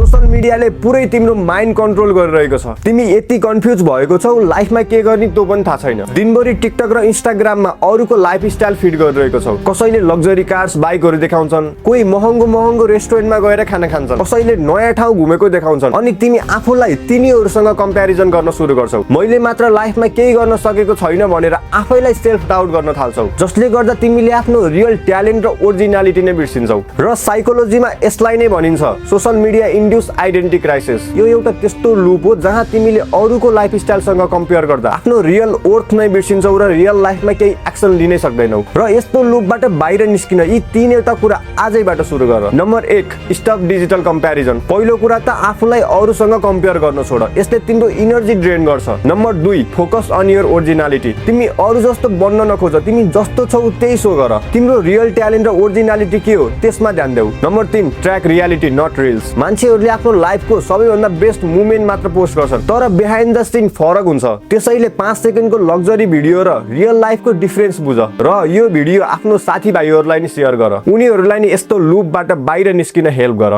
Social मिडियाले पुरै तिम्रो माइन्ड कन्ट्रोल गरिरहेको छ। तिमी यति कन्फ्युज भएको छौ लाइफमा के गर्ने त्यो पनि थाहा छैन। दिनभरि टिकटक र इन्स्टाग्राममा अरूको लाइफस्टाइल फिड गरिरहेको छौ। कसैले लग्जरी कार्स बाइकहरू देखाउँछन्, कोही महँगो महँगो रेस्टुरेन्टमा गएर खाना खान्छन्, कसैले नयाँ ठाउँ घुमेको देखाउँछन्, अनि तिमी आफूलाई तिनीहरूसँग कम्प्यारिजन गर्न सुरु गर्छौ। मैले मात्र लाइफमा केही गर्न सकेको छैन भनेर आफैलाई सेल्फ डाउट गर्न थाल्छौ, जसले गर्दा तिमीले आफ्नो रियल ट्यालेन्ट र ओरिजिनालिटी नै बिर्सिन्छौ। र साइकोलोजीमा यसलाई नै भनिन्छ social media induce identity crisis. यो एउटा त्यस्तो लुप हो जहाँ तिमीले अरूको लाइफस्टाइलसँग कम्पेयर गर्दा आफ्नो रियल वर्थ नै बिर्सिन्छौ र रियल लाइफमा केही एक्सन लिनै सक्दैनौ। र यस्तो लुपबाट बाहिर निस्किन यी तीनवटा कुरा आजैबाट सुरु गर। Number 1, stop digital comparison. पहिलो कुरा त आफूलाई अरूसँग कम्पेयर गर्न छोड, यसले तिम्रो इनर्जी ड्रेन गर्छ। Number 2, focus on your originality. तिमी अरू जस्तो बन्न नखोज, तिमी जस्तो छौ त्यही सो गर। तिम्रो रियल ट्यालेन्ट र ओरिजिनालिटी के हो त्यसमा ध्यान देऊ। Number 3, track reality not reels. मान्छेहरूले आफ्नो लाइफको सबैभन्दा बेस्ट मोमेन्ट मात्र पोस्ट गर्छन्, तर बिहाइन्ड द सिन फरक हुन्छ। त्यसैले 5 सेकेन्डको लग्जरी भिडियो र रियल लाइफको डिफरेन्स बुझ र यो भिडियो आफ्नो साथीभाइहरूलाई नि सेयर गर। उनीहरूलाई नि यस्तो लुपबाट बाहिर निस्किन हेल्प गर।